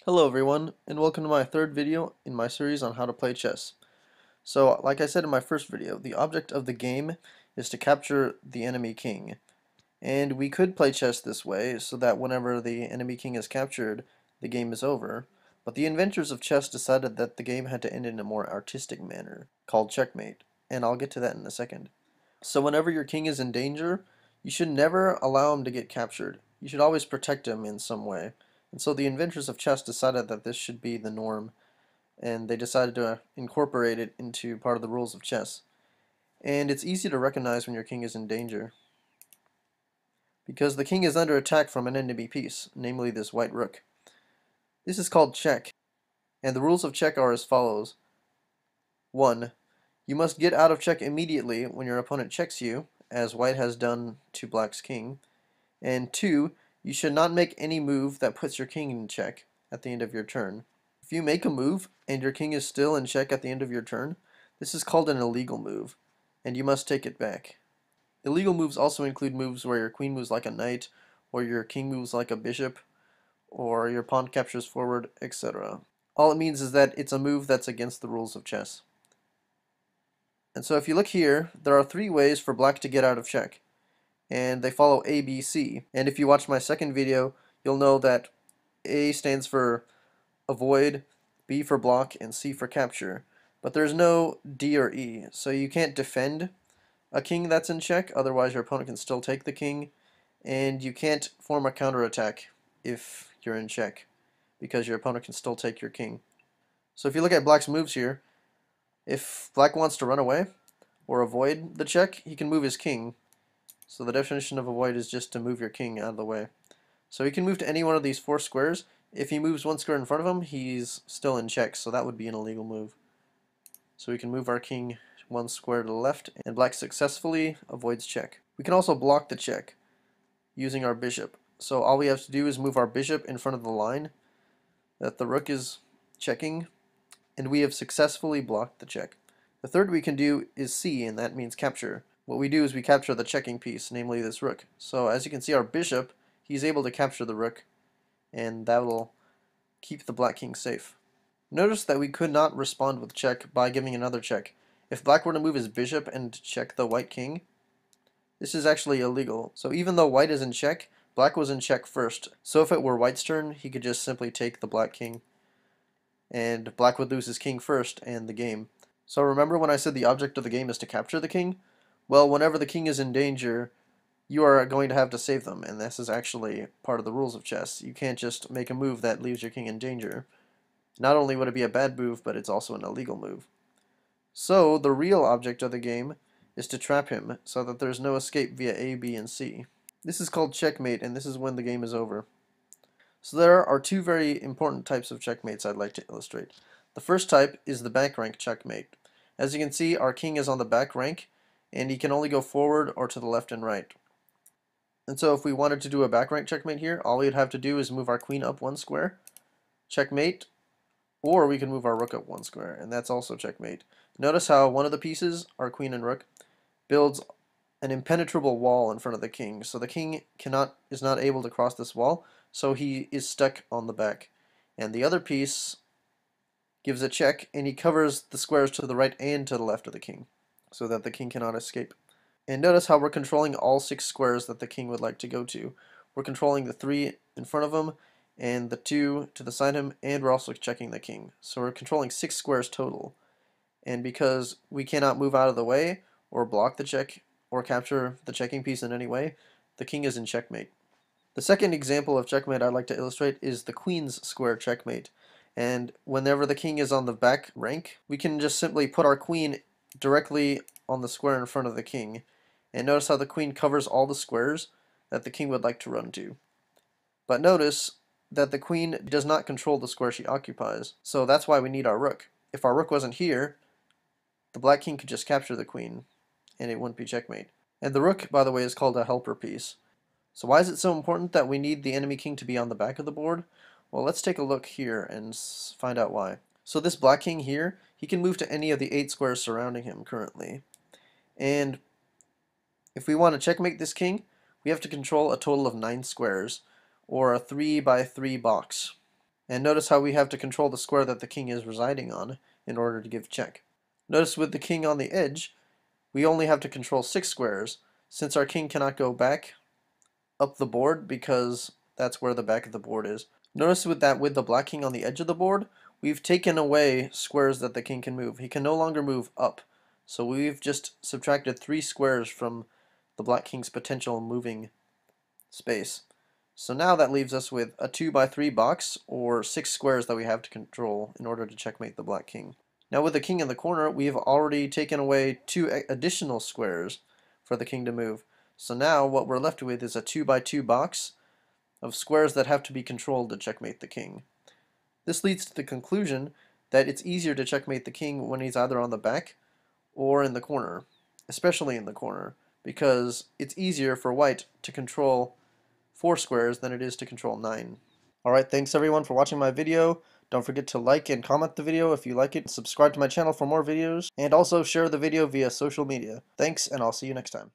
Hello everyone, and welcome to my third video in my series on how to play chess. So, like I said in my first video, the object of the game is to capture the enemy king. And we could play chess this way, so that whenever the enemy king is captured, the game is over. But the inventors of chess decided that the game had to end in a more artistic manner, called checkmate. And I'll get to that in a second. So whenever your king is in danger, you should never allow him to get captured. You should always protect him in some way. And so the inventors of chess decided that this should be the norm, and they decided to incorporate it into part of the rules of chess. And it's easy to recognize when your king is in danger, because the king is under attack from an enemy piece, namely this white rook. This is called check, and the rules of check are as follows. 1. You must get out of check immediately when your opponent checks you, as white has done to black's king. And 2. You should not make any move that puts your king in check at the end of your turn. If you make a move and your king is still in check at the end of your turn, this is called an illegal move, and you must take it back. Illegal moves also include moves where your queen moves like a knight, or your king moves like a bishop, or your pawn captures forward, etc. All it means is that it's a move that's against the rules of chess. And so if you look here, there are 3 ways for black to get out of check, and they follow A, B, C. And if you watch my second video, you'll know that A stands for avoid, B for block, and C for capture. But there's no D or E, so you can't defend a king that's in check, otherwise your opponent can still take the king, and you can't form a counterattack if you're in check, because your opponent can still take your king. So if you look at black's moves here, if black wants to run away or avoid the check, he can move his king. So the definition of avoid is just to move your king out of the way. So he can move to any one of these 4 squares. If he moves 1 square in front of him, he's still in check, so that would be an illegal move. So we can move our king 1 square to the left, and black successfully avoids check. We can also block the check using our bishop. So all we have to do is move our bishop in front of the line that the rook is checking, and we have successfully blocked the check. The third we can do is C, and that means capture. What we do is we capture the checking piece, namely this rook. So as you can see, our bishop, he's able to capture the rook, and that will keep the black king safe. Notice that we could not respond with check by giving another check. If black were to move his bishop and check the white king, this is actually illegal. So even though white is in check, black was in check first. So if it were white's turn, he could just simply take the black king, and black would lose his king first and the game. So remember when I said the object of the game is to capture the king? Well, whenever the king is in danger, you are going to have to save them, and this is actually part of the rules of chess. You can't just make a move that leaves your king in danger. Not only would it be a bad move, but it's also an illegal move. So the real object of the game is to trap him so that there's no escape via A, B, and C. This is called checkmate, and this is when the game is over. So there are 2 very important types of checkmates I'd like to illustrate. The first type is the back rank checkmate. As you can see, our king is on the back rank, and he can only go forward or to the left and right. And so if we wanted to do a back rank checkmate here, all we'd have to do is move our queen up 1 square, checkmate, or we can move our rook up 1 square, and that's also checkmate. Notice how one of the pieces, our queen and rook, builds an impenetrable wall in front of the king, so the king is not able to cross this wall, so he is stuck on the back. And the other piece gives a check, and he covers the squares to the right and to the left of the king, so that the king cannot escape. And notice how we're controlling all 6 squares that the king would like to go to. We're controlling the 3 in front of him, and the 2 to the side of him, and we're also checking the king. So we're controlling 6 squares total. And because we cannot move out of the way, or block the check, or capture the checking piece in any way, the king is in checkmate. The second example of checkmate I'd like to illustrate is the queen's square checkmate. And whenever the king is on the back rank, we can just simply put our queen directly on the square in front of the king. And notice how the queen covers all the squares that the king would like to run to. But notice that the queen does not control the square she occupies, so that's why we need our rook. If our rook wasn't here, the black king could just capture the queen, and it wouldn't be checkmate. And the rook, by the way, is called a helper piece. So why is it so important that we need the enemy king to be on the back of the board? Well, let's take a look here and find out why. So this black king here, he can move to any of the 8 squares surrounding him currently. And if we want to checkmate this king, we have to control a total of 9 squares, or a 3 by 3 box. And notice how we have to control the square that the king is residing on in order to give check. Notice with the king on the edge, we only have to control 6 squares, since our king cannot go back up the board because that's where the back of the board is. Notice with the black king on the edge of the board, we've taken away squares that the king can move. He can no longer move up. So we've just subtracted 3 squares from the black king's potential moving space. So now that leaves us with a 2x3 box, or 6 squares that we have to control in order to checkmate the black king. Now with the king in the corner, we have already taken away 2 additional squares for the king to move. So now what we're left with is a 2x2 box of squares that have to be controlled to checkmate the king. This leads to the conclusion that it's easier to checkmate the king when he's either on the back or in the corner, especially in the corner, because it's easier for white to control 4 squares than it is to control 9. Alright, thanks everyone for watching my video. Don't forget to like and comment the video if you like it, subscribe to my channel for more videos, and also share the video via social media. Thanks, and I'll see you next time.